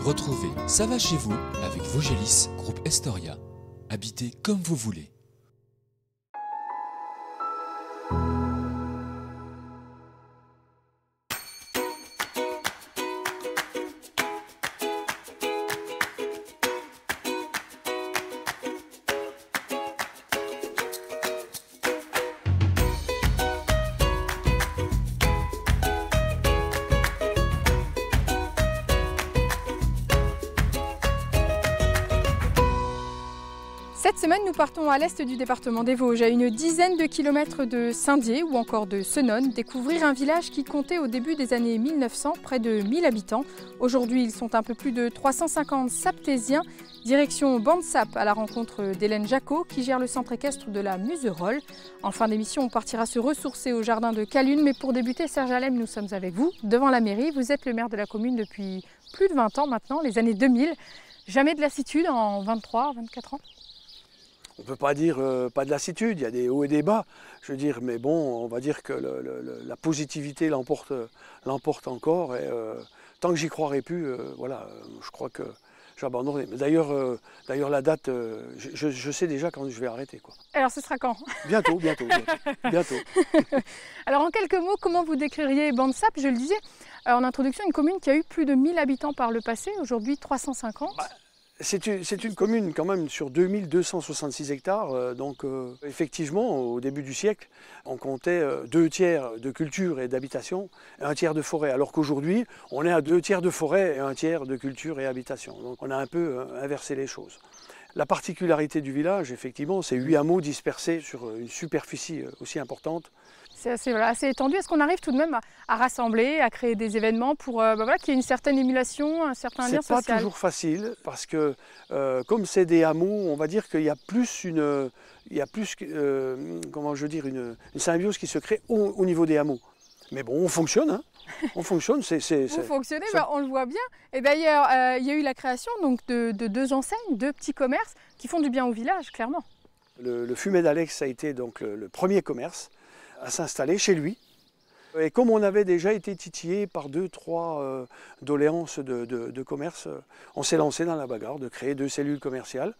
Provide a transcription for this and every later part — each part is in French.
Retrouvez Ça va chez vous avec Vogelis, groupe Estoria. Habitez comme vous voulez. Cette semaine, nous partons à l'est du département des Vosges, à une dizaine de kilomètres de Saint-Dié ou encore de Senones, découvrir un village qui comptait au début des années 1900 près de 1000 habitants. Aujourd'hui, ils sont un peu plus de 350 saptésiens. Direction Bandsap à la rencontre d'Hélène Jacot qui gère le centre équestre de la Muserolle. En fin d'émission, on partira se ressourcer au jardin de Calune. Mais pour débuter, Serge Alem, nous sommes avec vous, devant la mairie. Vous êtes le maire de la commune depuis plus de 20 ans maintenant, les années 2000. Jamais de lassitude en 23, 24 ans? On ne peut pas dire pas de lassitude, il y a des hauts et des bas, je veux dire, mais bon, on va dire que la positivité l'emporte encore, et tant que j'y croirai plus, voilà, je crois que j'abandonnerai. Mais d'ailleurs, la date, je sais déjà quand je vais arrêter, quoi. Alors ce sera quand? Bientôt. Alors en quelques mots, comment vous décririez Bandsap? Je le disais en introduction, une commune qui a eu plus de 1000 habitants par le passé, aujourd'hui 350. C'est une commune quand même sur 2266 hectares, donc effectivement au début du siècle on comptait 2 tiers de culture et d'habitation et 1 tiers de forêt, alors qu'aujourd'hui on est à 2 tiers de forêt et 1 tiers de culture et habitation, donc on a un peu inversé les choses. La particularité du village effectivement c'est 8 hameaux dispersés sur une superficie aussi importante. C'est assez étendu. Est-ce qu'on arrive tout de même à rassembler, à créer des événements pour qu'il y ait une certaine émulation, un certain lien social? C'est pas toujours facile parce que comme c'est des hameaux, on va dire qu'il y a plus une symbiose qui se crée au niveau des hameaux. Mais bon, on fonctionne, hein. On fonctionne. Vous fonctionnez, on le voit bien. Et d'ailleurs, il y a eu la création donc, de 2 enseignes, 2 petits commerces qui font du bien au village, clairement. Le Fumet d'Alex a été donc le premier commerce à s'installer chez lui. Et comme on avait déjà été titillé par 2-3 doléances de commerce, on s'est lancé dans la bagarre de créer 2 cellules commerciales.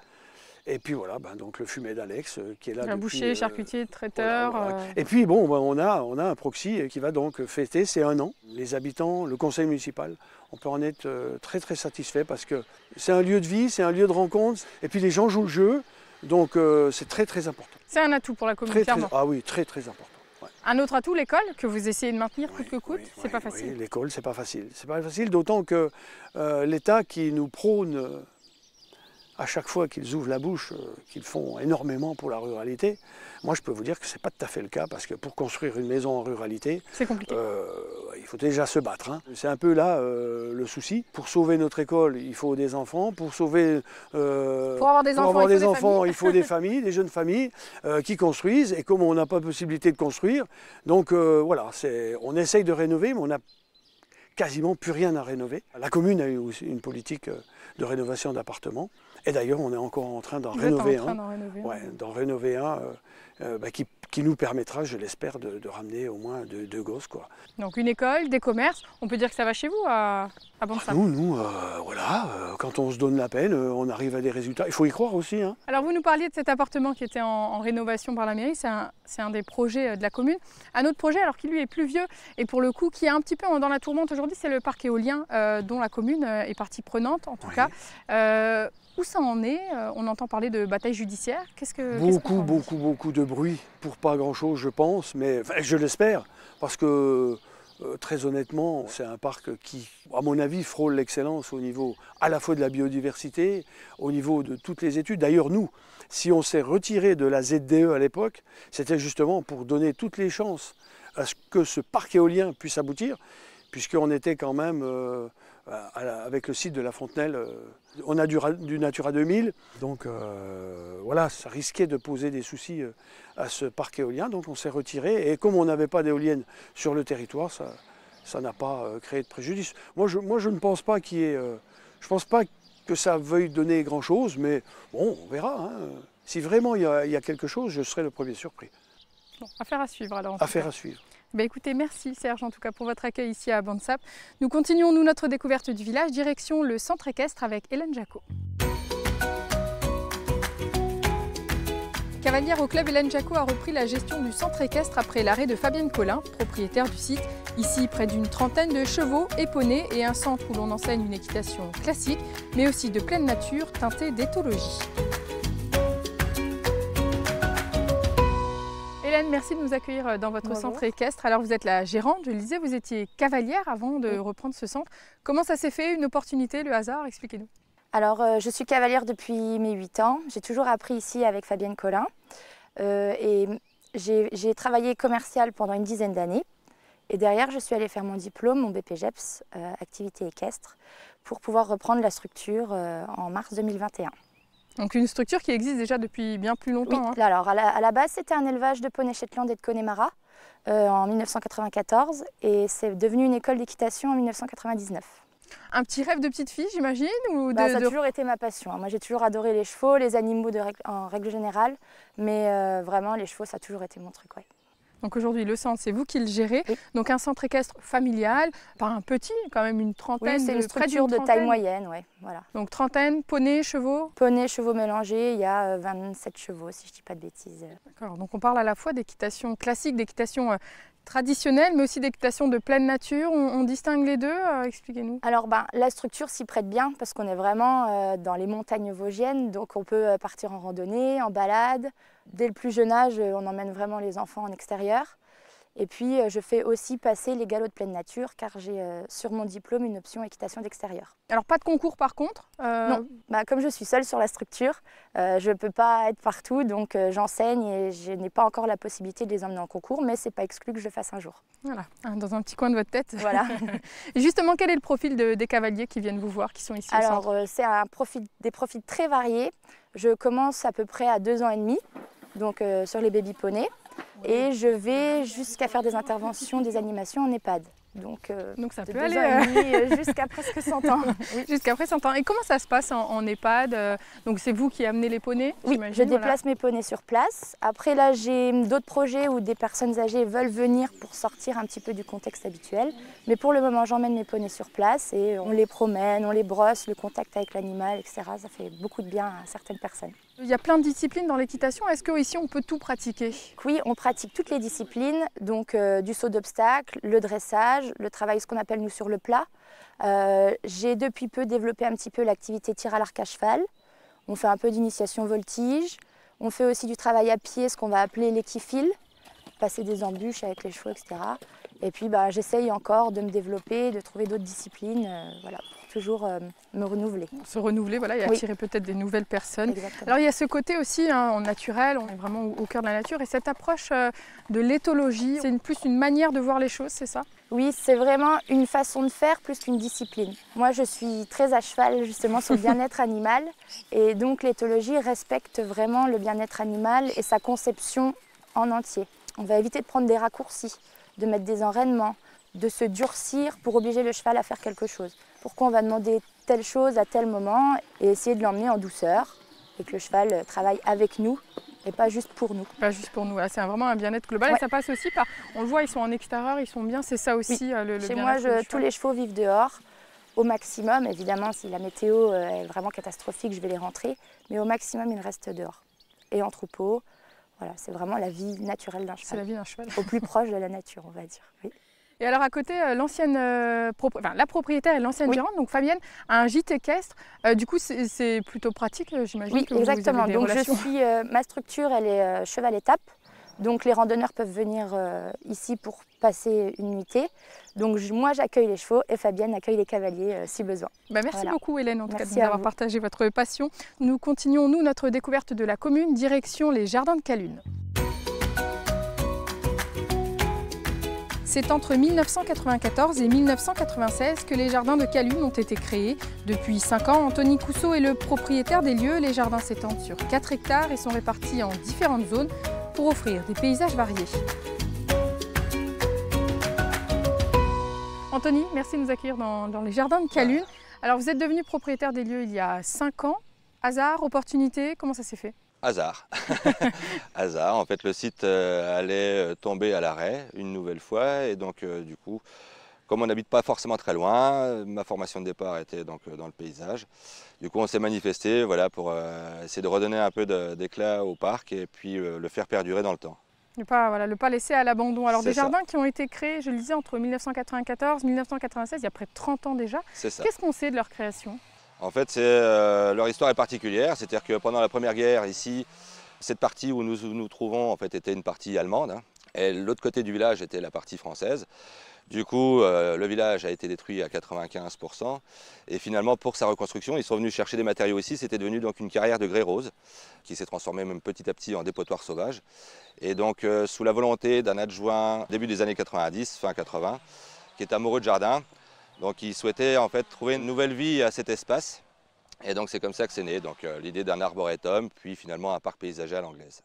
Et puis voilà, donc le Fumet d'Alex qui est là. Un boucher, charcutier, traiteur. Voilà. Et puis bon, on a un proxy qui va donc fêter ses 1 an. Les habitants, le conseil municipal, on peut en être très très satisfait parce que c'est un lieu de vie, c'est un lieu de rencontre. Et puis les gens jouent le jeu, donc c'est très très important. C'est un atout pour la commune, clairement. Ah oui, très très important. Ouais. Un autre atout, l'école, que vous essayez de maintenir coûte que coûte, c'est pas facile. Oui, l'école, c'est pas facile. C'est pas facile, d'autant que l'État qui nous prône à chaque fois qu'ils ouvrent la bouche, qu'ils font énormément pour la ruralité, moi je peux vous dire que c'est pas tout à fait le cas, parce que pour construire une maison en ruralité, c'est compliqué. Il faut déjà se battre, hein. C'est un peu là le souci. Pour sauver notre école, il faut des enfants. Pour avoir des enfants, il faut des familles, des jeunes familles qui construisent. Et comme on n'a pas possibilité de construire, donc voilà, on essaye de rénover, mais on n'a quasiment plus rien à rénover. La commune a eu aussi une politique de rénovation d'appartements. Et d'ailleurs, on est encore en train d'en rénover un. Qui nous permettra, je l'espère, de ramener au moins 2 gosses, quoi. Donc une école, des commerces, on peut dire que ça va chez vous à Bandsap? Nous, quand on se donne la peine, on arrive à des résultats. Il faut y croire aussi, hein. Alors vous nous parliez de cet appartement qui était en rénovation par la mairie, c'est un des projets de la commune. Un autre projet, alors qui lui est plus vieux et pour le coup qui est un petit peu dans la tourmente aujourd'hui, c'est le parc éolien dont la commune est partie prenante en tout cas. Où ça en est? On entend parler de bataille judiciaire. Beaucoup de bruit pour pas grand-chose, je pense, mais je l'espère, parce que très honnêtement, c'est un parc qui, à mon avis, frôle l'excellence au niveau à la fois de la biodiversité, au niveau de toutes les études. D'ailleurs, nous, si on s'est retiré de la ZDE à l'époque, c'était justement pour donner toutes les chances à ce que ce parc éolien puisse aboutir, puisqu'on était quand même, avec le site de la Fontenelle, on a du Natura 2000, donc voilà, ça risquait de poser des soucis à ce parc éolien, donc on s'est retiré, et comme on n'avait pas d'éolienne sur le territoire, ça n'a pas créé de préjudice. Moi je ne pense pas qu'il y ait, je pense pas que ça veuille donner grand-chose, mais bon, on verra, hein. Si vraiment il y a quelque chose, je serai le premier surpris. Bon, affaire à suivre alors. Affaire à suivre. Écoutez, merci Serge en tout cas pour votre accueil ici à Bansap. Nous continuons notre découverte du village, direction le centre équestre avec Hélène Jacot. Cavalière au club, Hélène Jacot a repris la gestion du centre équestre après l'arrêt de Fabienne Collin, propriétaire du site. Ici, près d'une trentaine de chevaux et poneys et un centre où l'on enseigne une équitation classique, mais aussi de pleine nature teintée d'éthologie. Hélène, merci de nous accueillir dans votre centre équestre. Alors vous êtes la gérante, je le disais, vous étiez cavalière avant de reprendre ce centre. Comment ça s'est fait, une opportunité, le hasard? Expliquez-nous. Alors je suis cavalière depuis mes 8 ans. J'ai toujours appris ici avec Fabienne Collin. Et j'ai travaillé commercial pendant une dizaine d'années. Et derrière, je suis allée faire mon diplôme, mon BPGEPS, activité équestre, pour pouvoir reprendre la structure en mars 2021. Donc une structure qui existe déjà depuis bien plus longtemps. Oui, alors à la base, c'était un élevage de poneys Shetland et de Connemara en 1994 et c'est devenu une école d'équitation en 1999. Un petit rêve de petite fille, j'imagine Ça a toujours été ma passion. Moi, j'ai toujours adoré les chevaux, les animaux en règle générale, mais vraiment, les chevaux, ça a toujours été mon truc. Ouais. Donc aujourd'hui, le centre, c'est vous qui le gérez. Oui. Donc un centre équestre familial, pas un petit, quand même une trentaine. Oui, c'est une structure de taille moyenne, ouais, voilà. Donc trentaine, poneys, chevaux. Poneys, chevaux mélangés, il y a 27 chevaux, si je ne dis pas de bêtises. D'accord, donc on parle à la fois d'équitation classique, d'équitation traditionnelle, mais aussi d'équitation de pleine nature. On distingue les deux, expliquez-nous. Alors la structure s'y prête bien parce qu'on est vraiment dans les montagnes vosgiennes, donc on peut partir en randonnée, en balade. Dès le plus jeune âge, on emmène vraiment les enfants en extérieur. Et puis je fais aussi passer les galops de pleine nature car j'ai sur mon diplôme une option équitation d'extérieur. Alors pas de concours par contre Non, comme je suis seule sur la structure, je ne peux pas être partout, donc j'enseigne et je n'ai pas encore la possibilité de les emmener en concours, mais ce n'est pas exclu que je le fasse un jour. Voilà, dans un petit coin de votre tête. Voilà. Et justement, quel est le profil des cavaliers qui viennent vous voir, qui sont ici au centre? Alors c'est des profils très variés. Je commence à peu près à 2 ans et demi, donc sur les baby poneys. Et je vais jusqu'à faire des interventions, des animations en EHPAD. Donc ça de peut 2 aller ans et demi jusqu'à presque 100 ans. Oui. Jusqu'à presque 100 ans. Et comment ça se passe en EHPAD? Donc c'est vous qui amenez les poneys? Oui, je déplace mes poneys sur place. Après là, j'ai d'autres projets où des personnes âgées veulent venir pour sortir un petit peu du contexte habituel. Mais pour le moment, j'emmène mes poneys sur place et on les promène, on les brosse, le contact avec l'animal, etc. Ça fait beaucoup de bien à certaines personnes. Il y a plein de disciplines dans l'équitation. Est-ce qu'ici on peut tout pratiquer? Oui, on pratique toutes les disciplines, donc du saut d'obstacle, le dressage, le travail ce qu'on appelle nous sur le plat. J'ai depuis peu développé un petit peu l'activité tir à l'arc à cheval. On fait un peu d'initiation voltige. On fait aussi du travail à pied, ce qu'on va appeler l'équifile, passer des embûches avec les chevaux, etc. Et puis j'essaye encore de me développer, de trouver d'autres disciplines, voilà, pour toujours me renouveler. Se renouveler, voilà, et attirer peut-être des nouvelles personnes. Exactement. Alors il y a ce côté aussi en naturel, on est vraiment au cœur de la nature. Et cette approche de l'éthologie, c'est plus une manière de voir les choses, c'est ça? Oui, c'est vraiment une façon de faire plus qu'une discipline. Moi, je suis très à cheval justement sur le bien-être animal. Et donc l'éthologie respecte vraiment le bien-être animal et sa conception en entier. On va éviter de prendre des raccourcis, de mettre des enraînements, de se durcir pour obliger le cheval à faire quelque chose. Pourquoi on va demander telle chose à tel moment et essayer de l'emmener en douceur et que le cheval travaille avec nous et pas juste pour nous. Pas juste pour nous, c'est vraiment un bien-être global. Ouais. Et ça passe aussi par, on le voit, ils sont en extérieur, ils sont bien, c'est ça aussi oui. le Chez bien-être moi, tous les chevaux vivent dehors au maximum. Évidemment, si la météo est vraiment catastrophique, je vais les rentrer, mais au maximum, ils restent dehors et en troupeau. Voilà, c'est vraiment la vie naturelle d'un cheval. C'est la vie d'un cheval. Au plus proche de la nature, on va dire. Oui. Et alors à côté, la propriétaire et l'ancienne gérante, donc Fabienne, a un gîte équestre. Du coup, c'est plutôt pratique, j'imagine. Oui, que vous exactement. avez des donc relations. ma structure, elle est cheval étape. Donc les randonneurs peuvent venir ici pour passer une nuitée. Donc moi, j'accueille les chevaux et Fabienne accueille les cavaliers si besoin. Merci beaucoup Hélène, en tout cas, de nous à avoir vous. partagé votre passion. Nous continuons, notre découverte de la commune, direction les Jardins de Calune. C'est entre 1994 et 1996 que les Jardins de Calune ont été créés. Depuis 5 ans, Anthony Cousseau est le propriétaire des lieux. Les jardins s'étendent sur 4 hectares et sont répartis en différentes zones pour offrir des paysages variés. Anthony, merci de nous accueillir dans les Jardins de Calune. Alors vous êtes devenu propriétaire des lieux il y a 5 ans. Hasard, opportunité, comment ça s'est fait? Hasard. Hasard. En fait, le site allait tomber à l'arrêt une nouvelle fois. Et donc, du coup, comme on n'habite pas forcément très loin, ma formation de départ était donc dans le paysage. Du coup, on s'est manifesté voilà, pour essayer de redonner un peu d'éclat au parc et puis le faire perdurer dans le temps. Ne pas laisser à l'abandon. Alors des C'est ça. jardins qui ont été créés, je le disais, entre 1994 et 1996, il y a près de 30 ans déjà. C'est ça. Qu'est-ce qu'on sait de leur création? En fait, leur histoire est particulière, c'est-à-dire que pendant la Première Guerre, ici, cette partie où nous nous trouvons en fait, était une partie allemande, hein, et l'autre côté du village était la partie française. Du coup, le village a été détruit à 95%, et finalement, pour sa reconstruction, ils sont venus chercher des matériaux ici. C'était devenu donc une carrière de grès rose, qui s'est transformée même petit à petit en dépotoir sauvage. Et donc, sous la volonté d'un adjoint, début des années 90, fin 80, qui est amoureux de jardin, donc il souhaitait en fait trouver une nouvelle vie à cet espace. Et donc c'est comme ça que c'est né, l'idée d'un arboretum, puis finalement un parc paysager à l'anglaise.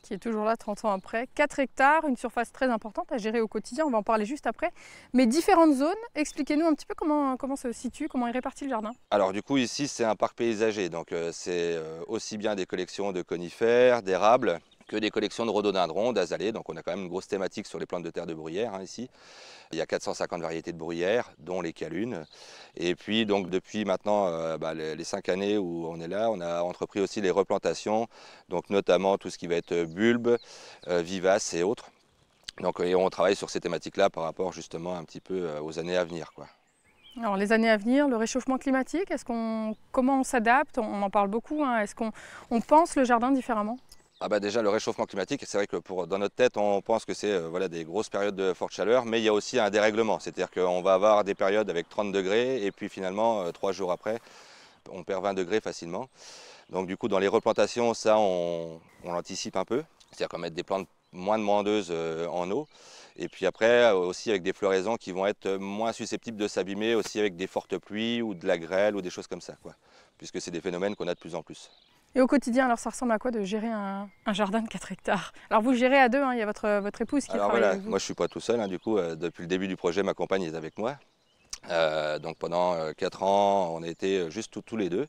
Qui est toujours là 30 ans après. 4 hectares, une surface très importante à gérer au quotidien, on va en parler juste après. Mais différentes zones, expliquez-nous un petit peu comment se situe, comment est réparti le jardin. Alors du coup ici c'est un parc paysager, donc c'est aussi bien des collections de conifères, d'érables, que des collections de rhododendrons, d'azalées. Donc on a quand même une grosse thématique sur les plantes de terre de bruyère hein, ici. Il y a 450 variétés de bruyères, dont les calunes. Et puis donc depuis maintenant les 5 années où on est là, on a entrepris aussi les replantations, donc notamment tout ce qui va être bulbes, vivaces et autres. Donc et on travaille sur ces thématiques-là par rapport justement un petit peu aux années à venir, quoi. Alors les années à venir, le réchauffement climatique, comment on s'adapte? On en parle beaucoup, hein. Est-ce qu'on pense le jardin différemment? Déjà le réchauffement climatique, c'est vrai que dans notre tête on pense que c'est des grosses périodes de forte chaleur, mais il y a aussi un dérèglement, c'est-à-dire qu'on va avoir des périodes avec 30 degrés et puis finalement 3 jours après on perd 20 degrés facilement. Donc du coup dans les replantations ça on l'anticipe un peu, c'est-à-dire qu'on va mettre des plantes moins demandeuses en eau. Et puis après aussi avec des floraisons qui vont être moins susceptibles de s'abîmer aussi avec des fortes pluies ou de la grêle ou des choses comme ça, quoi, puisque c'est des phénomènes qu'on a de plus en plus. Et au quotidien, alors ça ressemble à quoi de gérer un jardin de 4 hectares? Alors vous gérez à deux, hein, il y a votre épouse qui travaille avec vous. Moi je ne suis pas tout seul, hein, du coup depuis le début du projet ma compagne est avec moi. Donc pendant 4 ans on a été juste tous les deux.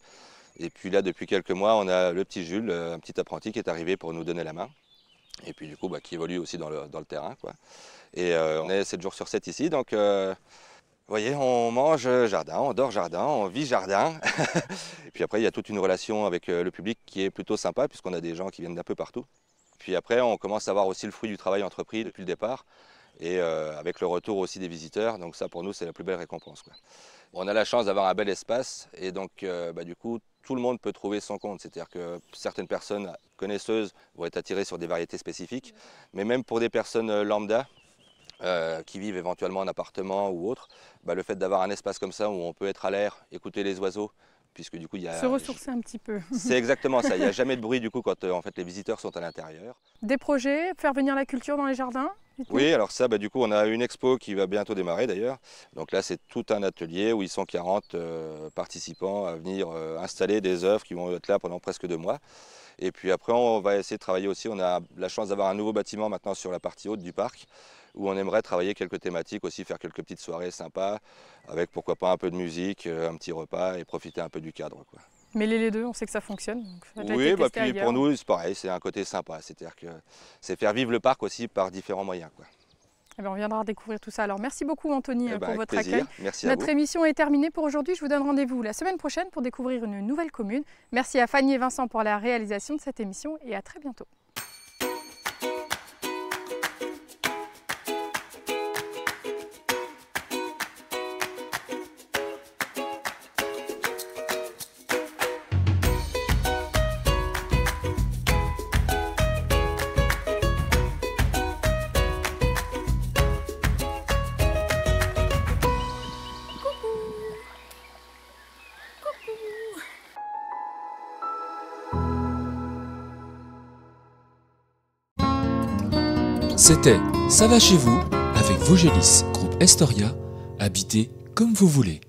Et puis là depuis quelques mois on a le petit Jules, un petit apprenti qui est arrivé pour nous donner la main. Et puis du coup qui évolue aussi dans le terrain, quoi. Et on est 7 jours sur 7 ici, donc vous voyez, on mange jardin, on dort jardin, on vit jardin. Et puis après, il y a toute une relation avec le public qui est plutôt sympa, puisqu'on a des gens qui viennent d'un peu partout. Puis après, on commence à voir aussi le fruit du travail entrepris depuis le départ, et avec le retour aussi des visiteurs. Donc ça, pour nous, c'est la plus belle récompense, quoi. On a la chance d'avoir un bel espace, et donc du coup, tout le monde peut trouver son compte. C'est-à-dire que certaines personnes connaisseuses vont être attirées sur des variétés spécifiques, mais même pour des personnes lambda, qui vivent éventuellement en appartement ou autre, le fait d'avoir un espace comme ça où on peut être à l'air, écouter les oiseaux, puisque du coup il y a... Se ressourcer un petit peu. C'est exactement ça, il n'y a jamais de bruit du coup quand en fait les visiteurs sont à l'intérieur. Des projets, faire venir la culture dans les jardins? Oui, alors ça, du coup on a une expo qui va bientôt démarrer d'ailleurs. Donc là c'est tout un atelier où ils sont 40 participants à venir installer des œuvres qui vont être là pendant presque 2 mois. Et puis après on va essayer de travailler aussi, on a la chance d'avoir un nouveau bâtiment maintenant sur la partie haute du parc, où on aimerait travailler quelques thématiques aussi, faire quelques petites soirées sympas, avec pourquoi pas un peu de musique, un petit repas et profiter un peu du cadre, quoi. Mêler les deux, on sait que ça fonctionne. Donc ça a déjà Oui, été testé puis ailleurs. pour nous c'est pareil, c'est un côté sympa, c'est-à-dire que c'est faire vivre le parc aussi par différents moyens, quoi. Eh bien, on viendra découvrir tout ça. Alors merci beaucoup Anthony pour votre plaisir. accueil. Merci à Notre vous. émission est terminée pour aujourd'hui. Je vous donne rendez-vous la semaine prochaine pour découvrir une nouvelle commune. Merci à Fanny et Vincent pour la réalisation de cette émission et à très bientôt. C'était Ça va chez vous avec Vogélis, groupe Estoria, habitez comme vous voulez.